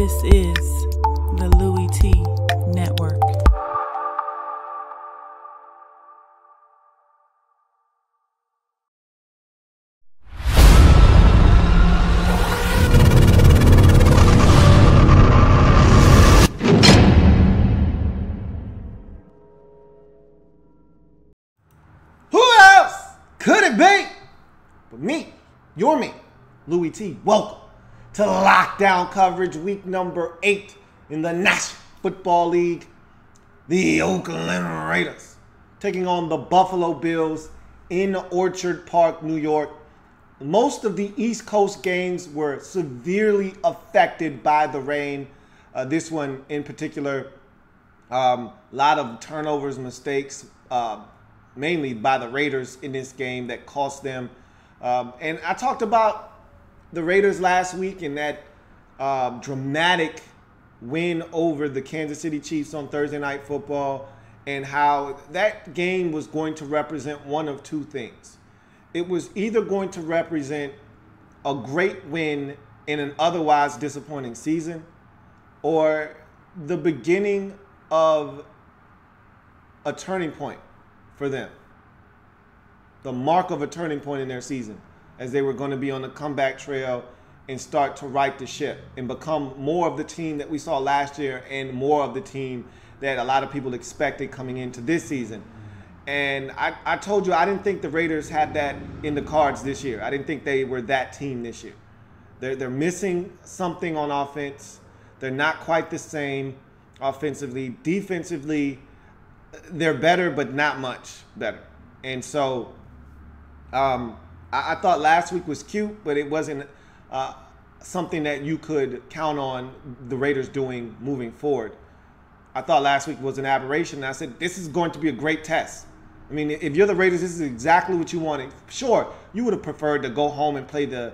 This is the Louie T Network. Who else could it be but me, your me, Louie T? Welcome to lockdown coverage, week number 8 in the National Football League. The Oakland Raiders taking on the Buffalo Bills in Orchard Park, New York. Most of the East Coast games were severely affected by the rain. This one in particular, a lot of turnovers, mistakes, mainly by the Raiders in this game that cost them. And I talked about the Raiders last week in that dramatic win over the Kansas City Chiefs on Thursday Night Football, and how that game was going to represent one of two things. It was either going to represent a great win in an otherwise disappointing season, or the beginning of a turning point for them. The mark of a turning point in their season, as they were going to be on the comeback trail and start to right the ship and become more of the team that we saw last year and more of the team that a lot of people expected coming into this season. And I told you I didn't think the Raiders had that in the cards this year. I didn't think they were that team this year. They're missing something on offense. They're not quite the same offensively. Defensively, they're better, but not much better. And so I thought last week was cute, but it wasn't something that you could count on the Raiders doing moving forward. I thought last week was an aberration, and I said this is going to be a great test. I mean, if you're the Raiders, this is exactly what you wanted. Sure, you would have preferred to go home and play the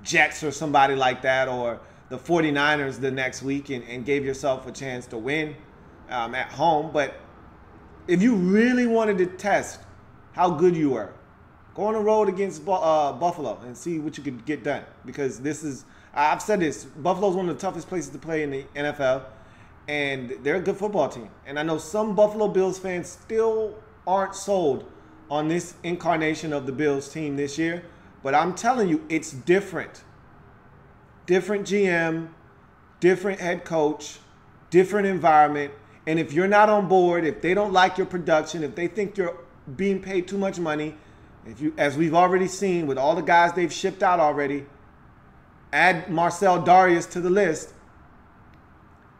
Jets or somebody like that, or the 49ers the next week, and gave yourself a chance to win at home. But if you really wanted to test how good you were, go on the road against Buffalo and see what you could get done. Because this is, I've said this, Buffalo's one of the toughest places to play in the NFL, and they're a good football team. And I know some Buffalo Bills fans still aren't sold on this incarnation of the Bills team this year, but I'm telling you, it's different. Different GM, different head coach, different environment. And if you're not on board, if they don't like your production, if they think you're being paid too much money, if you, as we've already seen with all the guys they've shipped out already, add Marcel Darius to the list,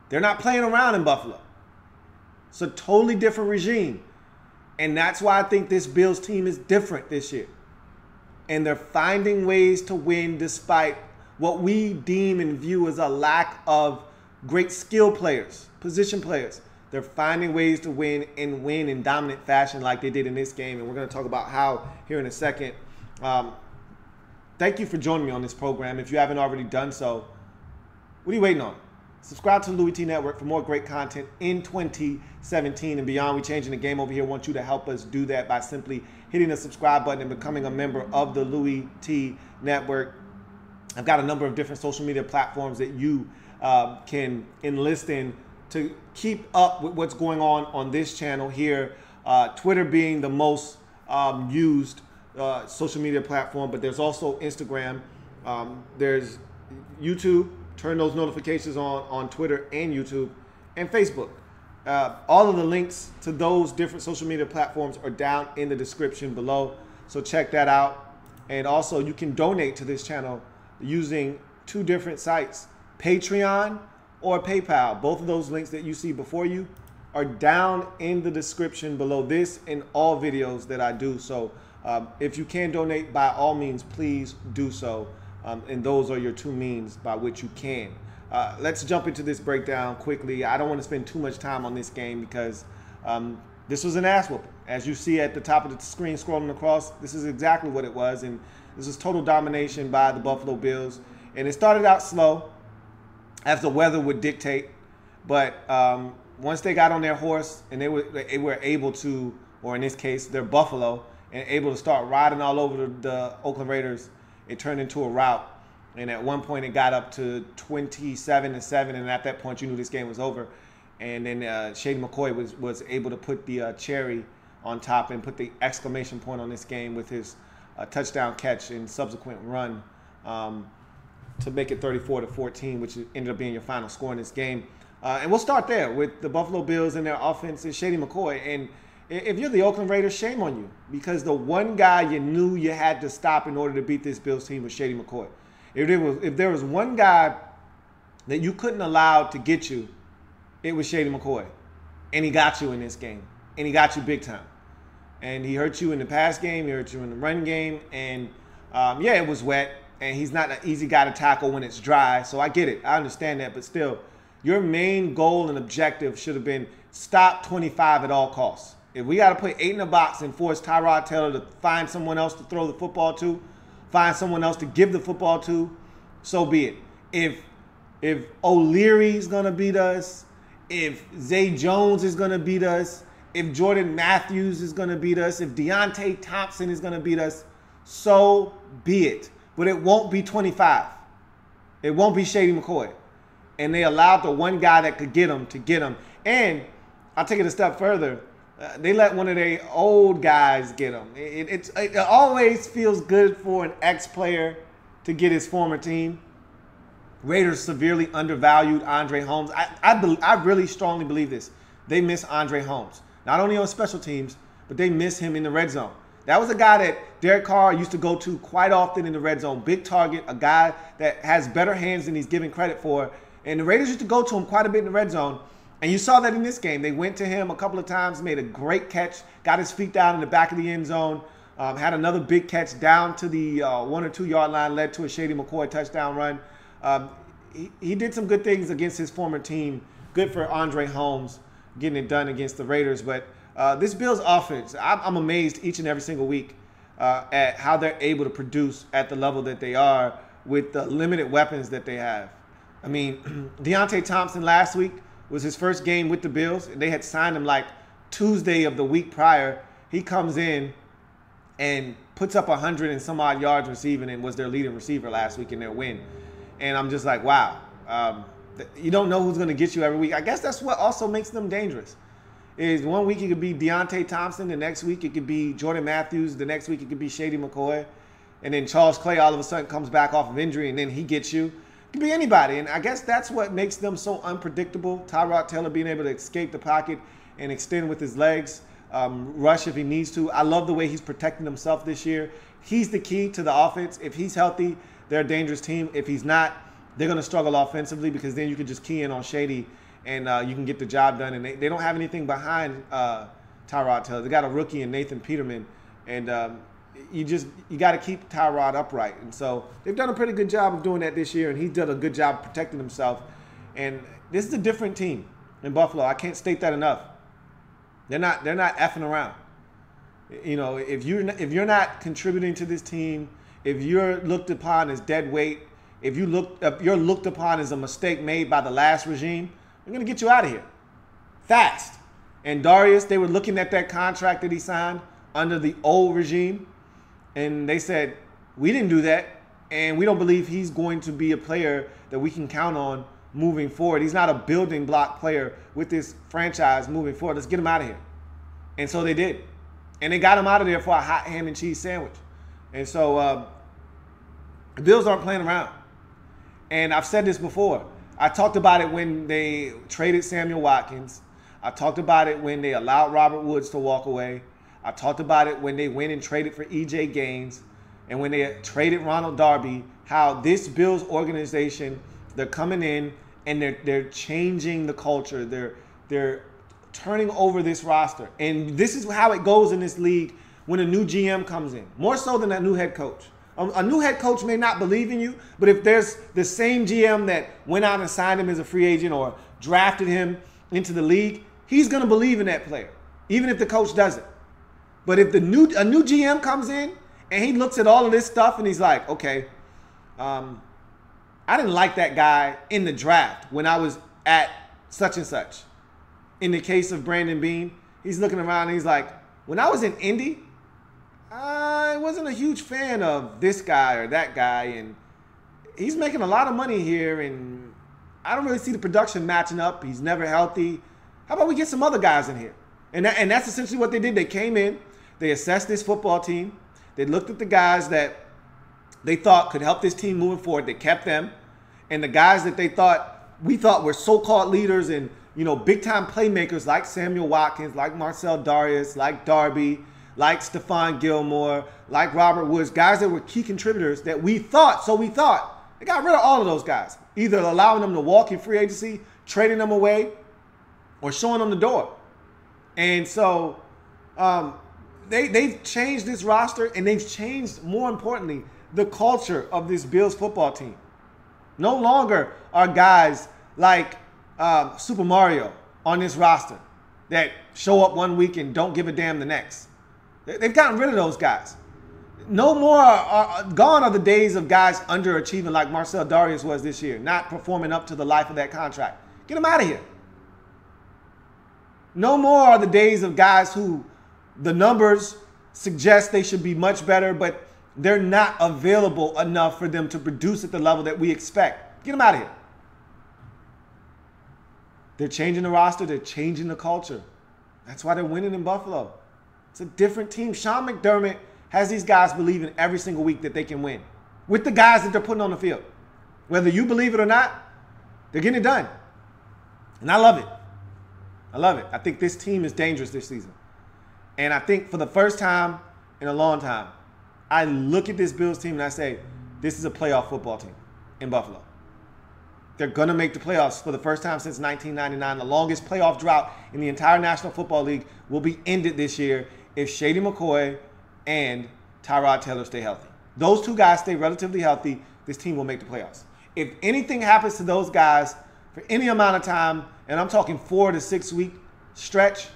they're not playing around in Buffalo. It's a totally different regime. And that's why I think this Bills team is different this year. And they're finding ways to win despite what we deem and view as a lack of great skill players, position players. They're finding ways to win and win in dominant fashion like they did in this game. And we're going to talk about how here in a second. Thank you for joining me on this program. If you haven't already done so, what are you waiting on? Subscribe to the Louie T Network for more great content in 2017 and beyond. We're changing the game over here. I want you to help us do that by simply hitting the subscribe button and becoming a member of the Louie T Network. I've got a number of different social media platforms that you can enlist in to keep up with what's going on this channel here. Twitter being the most used social media platform, but there's also Instagram. There's YouTube. Turn those notifications on Twitter and YouTube, and Facebook. All of the links to those different social media platforms are down in the description below, so check that out. And also, you can donate to this channel using two different sites, Patreon or PayPal. Both of those links that you see before you are down in the description below this and all videos that I do. So if you can donate, by all means, please do so. And those are your two means by which you can. Let's jump into this breakdown quickly. I don't want to spend too much time on this game because this was an ass whooping. As you see at the top of the screen scrolling across, this is exactly what it was. And this is total domination by the Buffalo Bills. And it started out slow, as the weather would dictate. But once they got on their horse and they were able to, or in this case, they're Buffalo, and able to start riding all over the Oakland Raiders, it turned into a rout. And at one point, it got up to 27-7, and at that point, you knew this game was over. And then Shady McCoy was able to put the cherry on top and put the exclamation point on this game with his touchdown catch and subsequent run to make it 34-14, which ended up being your final score in this game. And we'll start there with the Buffalo Bills and their offense and Shady McCoy. And if you're the Oakland Raiders, shame on you, because the one guy you knew you had to stop in order to beat this Bills team was Shady McCoy. If there was one guy that you couldn't allow to get you, it was Shady McCoy. And he got you in this game. And he got you big time. And he hurt you in the pass game. He hurt you in the run game. And, yeah, it was wet. And he's not an easy guy to tackle when it's dry. So I get it. I understand that. But still, your main goal and objective should have been stop 25 at all costs. If we got to put 8 in the box and force Tyrod Taylor to find someone else to throw the football to, find someone else to give the football to, so be it. If O'Leary's going to beat us, if Zay Jones is going to beat us, if Jordan Matthews is going to beat us, if Deontay Thompson is going to beat us, so be it. But it won't be 25. It won't be Shady McCoy. And they allowed the one guy that could get him to get him. And I'll take it a step further. They let one of their old guys get him. It always feels good for an ex-player to get his former team. Raiders severely undervalued Andre Holmes. I really strongly believe this. They miss Andre Holmes. Not only on special teams, but they miss him in the red zone. That was a guy that Derek Carr used to go to quite often in the red zone. Big target, a guy that has better hands than he's given credit for. And the Raiders used to go to him quite a bit in the red zone. And you saw that in this game. They went to him a couple of times, made a great catch, got his feet down in the back of the end zone, had another big catch down to the 1 or 2 yard line, led to a Shady McCoy touchdown run. He did some good things against his former team. Good for Andre Holmes getting it done against the Raiders. But this Bills offense, I'm amazed each and every single week at how they're able to produce at the level that they are with the limited weapons that they have. I mean, Deontay Thompson last week was his first game with the Bills. They had signed him like Tuesday of the week prior. He comes in and puts up 100 and some odd yards receiving and was their leading receiver last week in their win. And I'm just like, wow. You don't know who's going to get you every week. I guess that's what also makes them dangerous. Is one week it could be Deontay Thompson, the next week it could be Jordan Matthews, the next week it could be Shady McCoy, and then Charles Clay all of a sudden comes back off of injury and then he gets you. It could be anybody, and I guess that's what makes them so unpredictable. Tyrod Taylor being able to escape the pocket and extend with his legs, rush if he needs to. I love the way he's protecting himself this year. He's the key to the offense. If he's healthy, they're a dangerous team. If he's not, they're going to struggle offensively because then you can just key in on Shady and you can get the job done. And they don't have anything behind Tyrod Taylor. They got a rookie in Nathan Peterman, and you got to keep Tyrod upright. And so they've done a pretty good job of doing that this year, and he's done a good job protecting himself. And this is a different team in Buffalo. I can't state that enough. They're not effing around. You know, if you're not contributing to this team, if you're looked upon as dead weight, if you're looked upon as a mistake made by the last regime, we're going to get you out of here fast. And Darius, they were looking at that contract that he signed under the old regime, and they said, we didn't do that, and we don't believe he's going to be a player that we can count on moving forward. He's not a building block player with this franchise moving forward. Let's get him out of here. And so they did. And they got him out of there for a hot ham and cheese sandwich. And so the Bills aren't playing around. And I've said this before. I talked about it when they traded Samuel Watkins. I talked about it when they allowed Robert Woods to walk away. I talked about it when they went and traded for E.J. Gaines and when they traded Ronald Darby, how this Bills organization, they're coming in and they're changing the culture. They're turning over this roster. And this is how it goes in this league when a new GM comes in, more so than a new head coach. A new head coach may not believe in you, but if there's the same GM that went out and signed him as a free agent or drafted him into the league, he's going to believe in that player, even if the coach doesn't. But if a new GM comes in and he looks at all of this stuff and he's like, okay, I didn't like that guy in the draft when I was at such and such. In the case of Brandon Beane, he's looking around and he's like, when I was in Indy, I wasn't a huge fan of this guy or that guy. And he's making a lot of money here, and I don't really see the production matching up. He's never healthy. How about we get some other guys in here? And that's essentially what they did. They came in, they assessed this football team, they looked at the guys that they thought could help this team moving forward. They kept them, and the guys that we thought were so-called leaders and big-time playmakers like Samuel Watkins, like Marcel Darius, like Darby, like Stephon Gilmore, like Robert Woods, guys that were key contributors that we thought. They got rid of all of those guys, either allowing them to walk in free agency, trading them away, or showing them the door. And so they've changed this roster, and they've changed, more importantly, the culture of this Bills football team. No longer are guys like Super Mario on this roster that show up one week and don't give a damn the next. They've gotten rid of those guys. No more gone are the days of guys underachieving like Marcel Darius was this year, not performing up to the life of that contract. Get him out of here. No more are the days of guys who the numbers suggest they should be much better, but they're not available enough for them to produce at the level that we expect. Get them out of here. They're changing the roster. They're changing the culture. That's why they're winning in Buffalo. It's a different team. Sean McDermott has these guys believing every single week that they can win with the guys that they're putting on the field. Whether you believe it or not, they're getting it done. And I love it. I love it. I think this team is dangerous this season. And I think for the first time in a long time, I look at this Bills team and I say, this is a playoff football team in Buffalo. They're going to make the playoffs for the first time since 1999. The longest playoff drought in the entire National Football League will be ended this year if Shady McCoy and Tyrod Taylor stay healthy. Those two guys stay relatively healthy, this team will make the playoffs. If anything happens to those guys for any amount of time, and I'm talking 4 to 6 week stretch,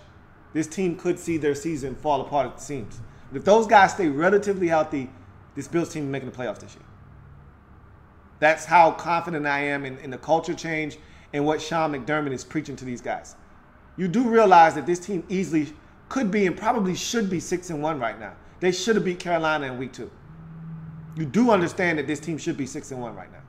this team could see their season fall apart at the seams. But if those guys stay relatively healthy, this Bills team is making the playoffs this year. That's how confident I am in the culture change and what Sean McDermott is preaching to these guys. You do realize that this team easily could be and probably should be 6-1 right now. They should have beat Carolina in week 2. You do understand that this team should be 6-1 right now.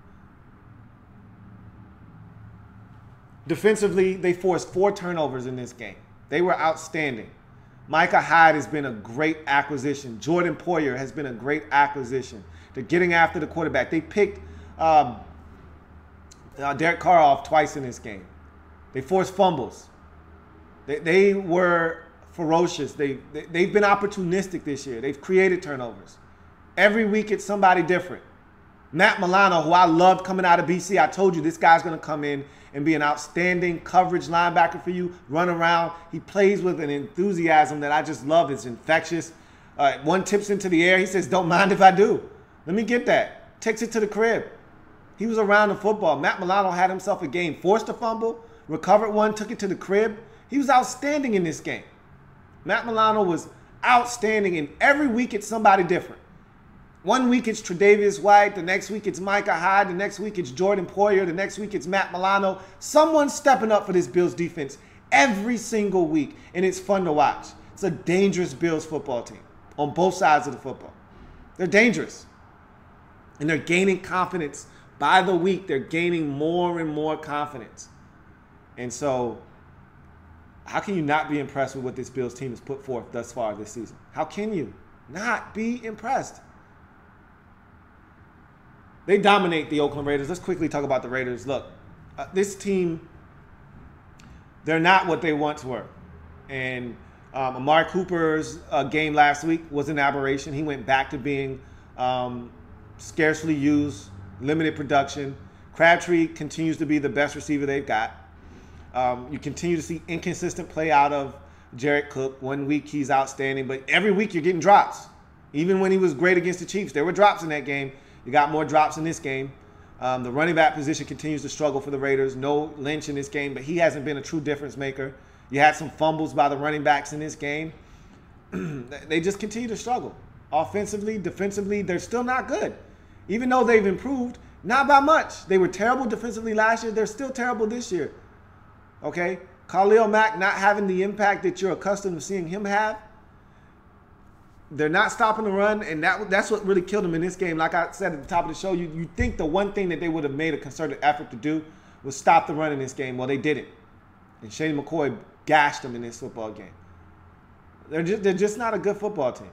Defensively, they forced 4 turnovers in this game. They were outstanding. Micah Hyde has been a great acquisition. Jordan Poyer has been a great acquisition. They're getting after the quarterback. They picked Derek Carr off twice in this game. They forced fumbles. They were ferocious. They've been opportunistic this year. They've created turnovers. Every week it's somebody different. Matt Milano, who I loved coming out of BC, I told you this guy's going to come in and be an outstanding coverage linebacker for you, run around. He plays with an enthusiasm that I just love. It's infectious. One tips into the air. He says, don't mind if I do. Let me get that. Takes it to the crib. He was around the football. Matt Milano had himself a game. Forced a fumble, recovered one, took it to the crib. He was outstanding in this game. Matt Milano was outstanding, and every week it's somebody different. One week it's Tre'Davious White. The next week it's Micah Hyde. The next week it's Jordan Poyer. The next week it's Matt Milano. Someone's stepping up for this Bills defense every single week, and it's fun to watch. It's a dangerous Bills football team on both sides of the football. They're dangerous, and they're gaining confidence. By the week, they're gaining more and more confidence. And so, how can you not be impressed with what this Bills team has put forth thus far this season? How can you not be impressed? They dominate the Oakland Raiders. Let's quickly talk about the Raiders. Look, this team, they're not what they once were. And Amari Cooper's game last week was an aberration. He went back to being scarcely used, limited production. Crabtree continues to be the best receiver they've got. You continue to see inconsistent play out of Jared Cook. One week he's outstanding, but every week you're getting drops. Even when he was great against the Chiefs, there were drops in that game. You got more drops in this game. The running back position continues to struggle for the Raiders. No Lynch in this game, but he hasn't been a true difference maker. You had some fumbles by the running backs in this game. They just continue to struggle. Offensively, defensively, they're still not good. Even though they've improved, not by much. They were terrible defensively last year. They're still terrible this year. Okay? Khalil Mack not having the impact that you're accustomed to seeing him have. they're not stopping the run, and that's what really killed them in this game. Like I said at the top of the show, you think the one thing that they would have made a concerted effort to do was stop the run in this game. Well, they didn't. And Shane McCoy gashed them in this football game. They're just not a good football team.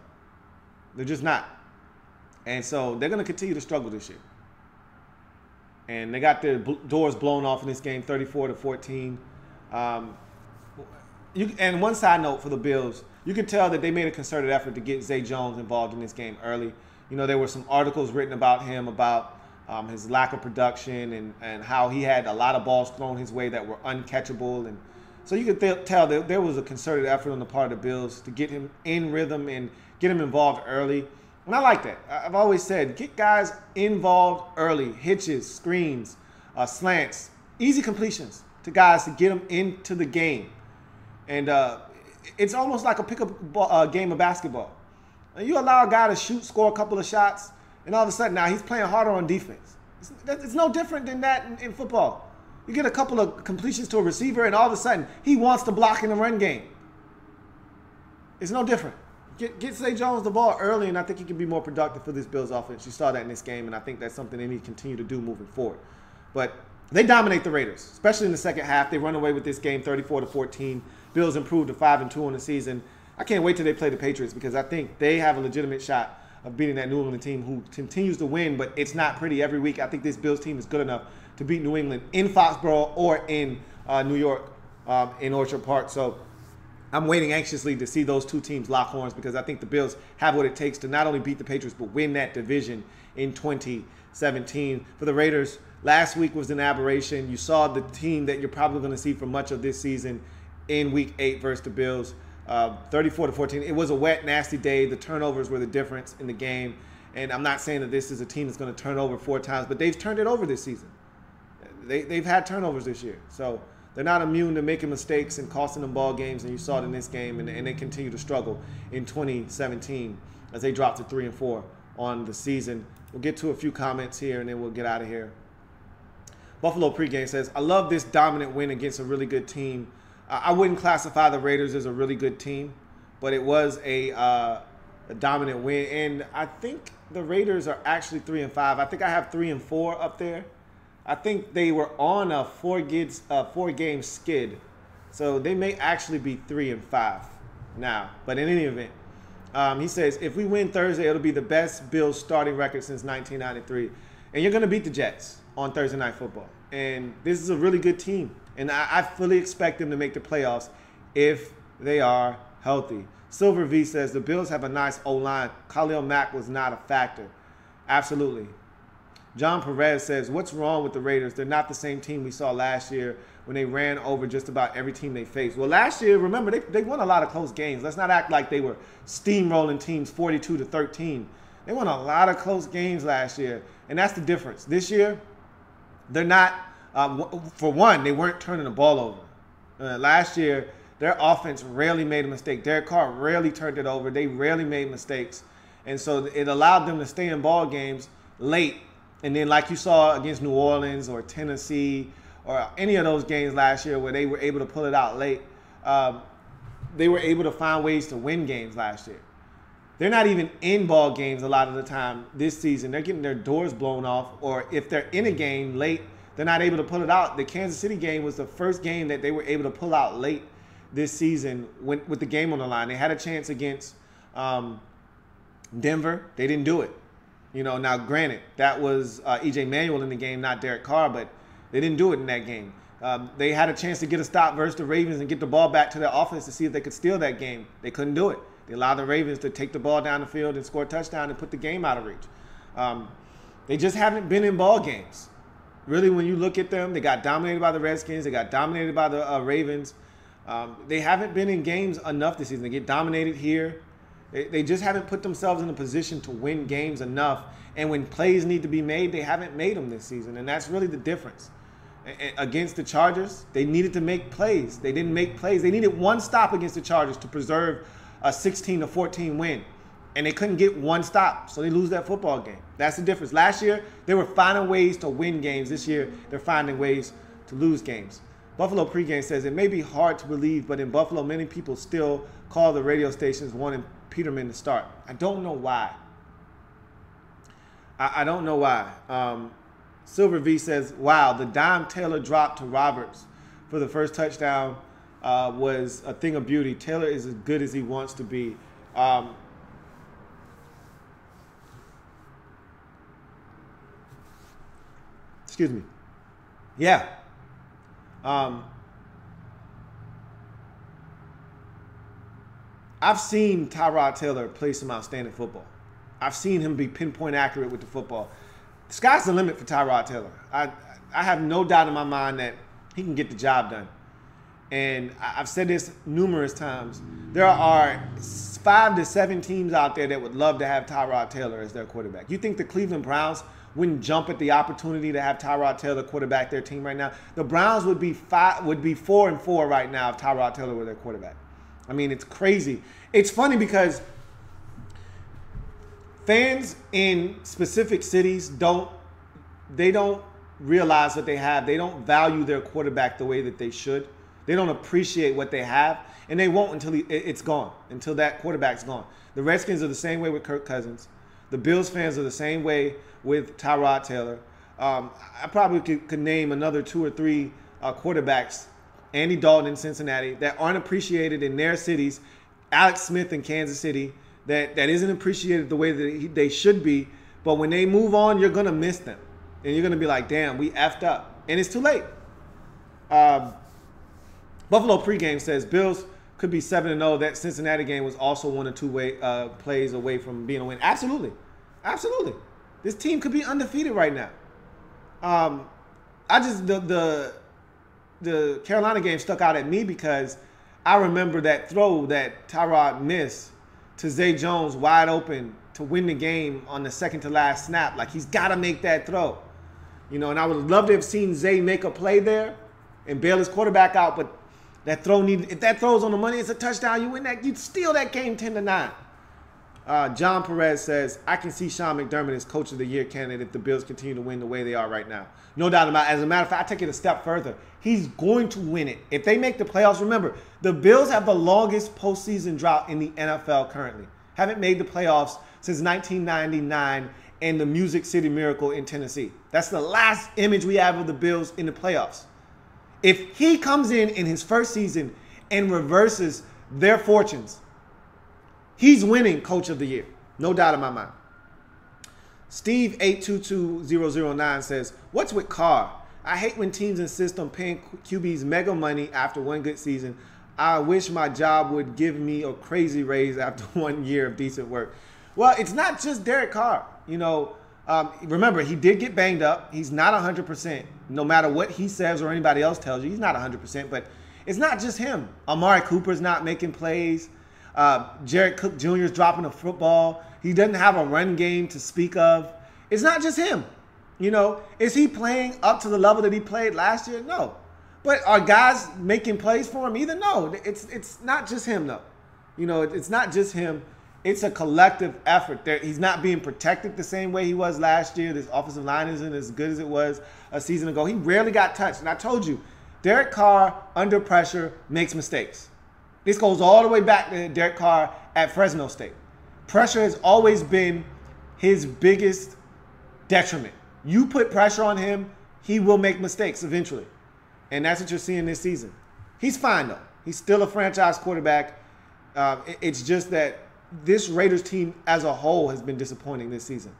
They're just not. And so they're going to continue to struggle this year. And they got their doors blown off in this game, 34-14. And one side note for the Bills, you can tell that they made a concerted effort to get Zay Jones involved in this game early. You know, there were some articles written about him, about his lack of production and how he had a lot of balls thrown his way that were uncatchable. And so you could tell that there was a concerted effort on the part of the Bills to get him in rhythm and get him involved early. And I like that. I've always said, get guys involved early. Hitches, screens, slants, easy completions to guys to get them into the game. And it's almost like a pickup game of basketball. You allow a guy to shoot, score a couple of shots, and all of a sudden now he's playing harder on defense. It's no different than that in football. You get a couple of completions to a receiver, and all of a sudden he wants to block in the run game. It's no different. Get Zay Jones the ball early, and I think he can be more productive for this Bills offense. You saw that in this game, and I think that's something they need to continue to do moving forward. But they dominate the Raiders, especially in the second half. They run away with this game 34-14. Bills improved to 5-2 on the season. I can't wait till they play the Patriots because I think they have a legitimate shot of beating that New England team who continues to win, but it's not pretty every week. I think this Bills team is good enough to beat New England in Foxborough or in New York in Orchard Park. So I'm waiting anxiously to see those two teams lock horns because I think the Bills have what it takes to not only beat the Patriots but win that division in 2017. For the Raiders, last week was an aberration. You saw the team that you're probably going to see for much of this season in Week 8 versus the Bills, 34-14. It was a wet, nasty day. The turnovers were the difference in the game. And I'm not saying that this is a team that's going to turn over 4 times, but they've turned it over this season. They've had turnovers this year. So they're not immune to making mistakes and costing them ball games, and you saw it in this game, and they continue to struggle in 2017 as they drop to 3-4 on the season. We'll get to a few comments here, and then we'll get out of here. Buffalo pregame says, I love this dominant win against a really good team. I wouldn't classify the Raiders as a really good team, but it was a dominant win. And I think the Raiders are actually 3-5. I think I have 3-4 up there. I think they were on a 4-game skid, so they may actually be 3-5 now. But in any event, he says if we win Thursday, it'll be the best Bills starting record since 1993, and you're gonna beat the Jets on Thursday Night Football. And this is a really good team, and I fully expect them to make the playoffs if they are healthy. Silver V says the Bills have a nice O-line. Khalil Mack was not a factor. Absolutely. John Perez says, what's wrong with the Raiders? They're not the same team we saw last year when they ran over just about every team they faced. Well, last year, remember, they won a lot of close games. Let's not act like they were steamrolling teams 42-13. They won a lot of close games last year, and that's the difference. This year, they're not, for one, they weren't turning the ball over. Last year, their offense rarely made a mistake. Derek Carr rarely turned it over. They rarely made mistakes. And so it allowed them to stay in ball games late. And then like you saw against New Orleans or Tennessee or any of those games last year where they were able to pull it out late, they were able to find ways to win games last year. They're not even in ball games a lot of the time this season. They're getting their doors blown off, or if they're in a game late, they're not able to pull it out. The Kansas City game was the first game that they were able to pull out late this season with the game on the line. They had a chance against Denver. They didn't do it. You know, now granted, that was E.J. Manuel in the game, not Derek Carr, but they didn't do it in that game. They had a chance to get a stop versus the Ravens and get the ball back to their offense to see if they could steal that game. They couldn't do it. They allowed the Ravens to take the ball down the field and score a touchdown and put the game out of reach. They just haven't been in ball games. Really, when you look at them, they got dominated by the Redskins. They got dominated by the Ravens. They haven't been in games enough this season. They get dominated here. They just haven't put themselves in a position to win games enough. And when plays need to be made, they haven't made them this season. And that's really the difference. Against the Chargers, they needed to make plays. They didn't make plays. They needed one stop against the Chargers to preserve a 16-14 win. And they couldn't get one stop, so they lose that football game. That's the difference. Last year, they were finding ways to win games. This year, they're finding ways to lose games. Buffalo pregame says, it may be hard to believe, but in Buffalo, many people still call the radio stations one Peterman to start. I don't know why. I don't know why. Silver V says, wow, the dime Taylor dropped to Roberts for the first touchdown was a thing of beauty. Taylor is as good as he wants to be. Excuse me. Yeah. I've seen Tyrod Taylor play some outstanding football. I've seen him be pinpoint accurate with the football. The sky's the limit for Tyrod Taylor. I have no doubt in my mind that he can get the job done. And I've said this numerous times. There are 5 to 7 teams out there that would love to have Tyrod Taylor as their quarterback. You think the Cleveland Browns wouldn't jump at the opportunity to have Tyrod Taylor quarterback their team right now? The Browns would be 4-4 right now if Tyrod Taylor were their quarterback. I mean, it's crazy. It's funny because fans in specific cities don't realize what they have. They don't value their quarterback the way that they should. They don't appreciate what they have, and they won't until it's gone, until that quarterback's gone. The Redskins are the same way with Kirk Cousins. The Bills fans are the same way with Tyrod Taylor. I probably could name another 2 or 3 quarterbacks, Andy Dalton in Cincinnati, that aren't appreciated in their cities, Alex Smith in Kansas City, that isn't appreciated the way that they should be. But when they move on, you're going to miss them. And you're going to be like, damn, we effed up. And it's too late. Buffalo pregame says Bills could be 7-0. That Cincinnati game was also 1 or 2 plays away from being a win. Absolutely. Absolutely. This team could be undefeated right now. The Carolina game stuck out at me because I remember that throw that Tyrod missed to Zay Jones wide open to win the game on the second to last snap. Like, he's got to make that throw. You know, and I would love to have seen Zay make a play there and bail his quarterback out, but that throw if that throw's on the money, it's a touchdown. You win that, you'd steal that game 10-9. John Perez says, I can see Sean McDermott as Coach of the Year candidate if the Bills continue to win the way they are right now. No doubt about it. As a matter of fact, I take it a step further. He's going to win it. If they make the playoffs, remember, the Bills have the longest postseason drought in the NFL currently. Haven't made the playoffs since 1999 and the Music City Miracle in Tennessee. That's the last image we have of the Bills in the playoffs. If he comes in his first season and reverses their fortunes, he's winning Coach of the Year. No doubt in my mind. Steve 822009 says, what's with Carr? I hate when teams insist on paying QBs mega money after one good season. I wish my job would give me a crazy raise after 1 year of decent work. Well, it's not just Derek Carr. You know, remember, he did get banged up. He's not 100%. No matter what he says or anybody else tells you, he's not 100%. But it's not just him. Amari Cooper's not making plays. Jared Cook Jr. is dropping a football. He doesn't have a run game to speak of. It's not just him. You know, is he playing up to the level that he played last year? No. But are guys making plays for him either? No. It's not just him, though. You know, it's not just him. It's a collective effort. He's not being protected the same way he was last year. This offensive line isn't as good as it was a season ago. He rarely got touched. And I told you, Derek Carr, under pressure, makes mistakes. This goes all the way back to Derek Carr at Fresno State. Pressure has always been his biggest detriment. You put pressure on him, he will make mistakes eventually. And that's what you're seeing this season. He's fine, though. He's still a franchise quarterback. It's just that this Raiders team as a whole has been disappointing this season.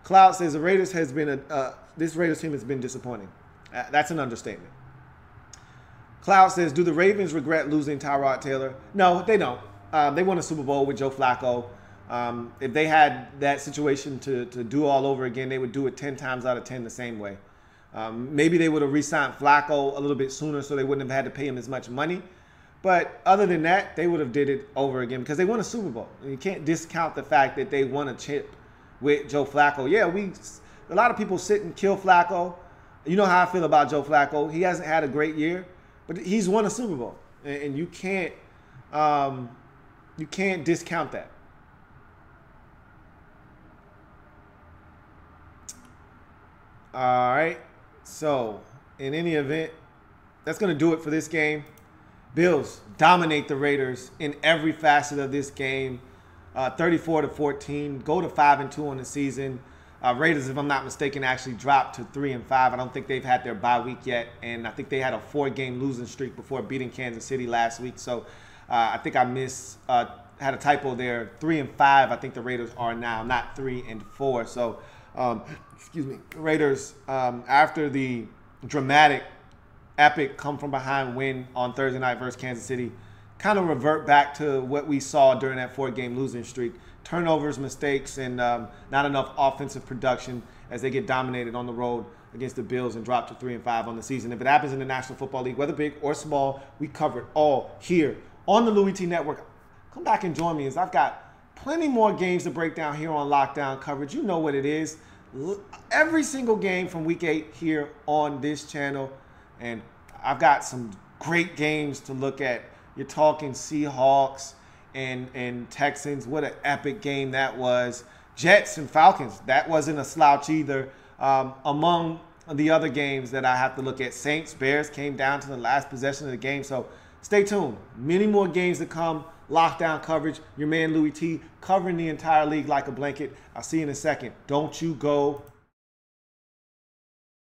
Cloud says this Raiders team has been disappointing. That's an understatement. Cloud says, do the Ravens regret losing Tyrod Taylor? No, they don't. They won a Super Bowl with Joe Flacco. If they had that situation to do all over again, they would do it 10 times out of 10 the same way. Maybe they would have re-signed Flacco a little bit sooner so they wouldn't have had to pay him as much money. But other than that, they would have did it over again because they won a Super Bowl. And you can't discount the fact that they won a chip with Joe Flacco. Yeah, a lot of people sit and kill Flacco. You know how I feel about Joe Flacco. He hasn't had a great year, but he's won a Super Bowl. And you can't discount that. All right. So, in any event, that's going to do it for this game. Bills dominate the Raiders in every facet of this game. 34-14. Go to 5-2 on the season. Raiders, if I'm not mistaken, actually dropped to 3-5. I don't think they've had their bye week yet, and I think they had a 4-game losing streak before beating Kansas City last week. So I think I had a typo there. 3-5. I think the Raiders are now, not 3-4. So excuse me, Raiders, after the dramatic, epic come from behind win on Thursday night versus Kansas City, kind of revert back to what we saw during that 4-game losing streak. Turnovers, mistakes, and not enough offensive production as they get dominated on the road against the Bills and drop to 3-5 on the season. If it happens in the National Football League, whether big or small, we cover it all here on the Louie T Network. Come back and join me as I've got plenty more games to break down here on Lockdown Coverage. You know what it is. Every single game from Week 8 here on this channel. And I've got some great games to look at. You're talking Seahawks and Texans. What an epic game that was. Jets and Falcons. That wasn't a slouch either. Among the other games that I have to look at, Saints, Bears came down to the last possession of the game. So stay tuned. Many more games to come. Lockdown Coverage. Your man Louie T covering the entire league like a blanket. I'll see you in a second. Don't you go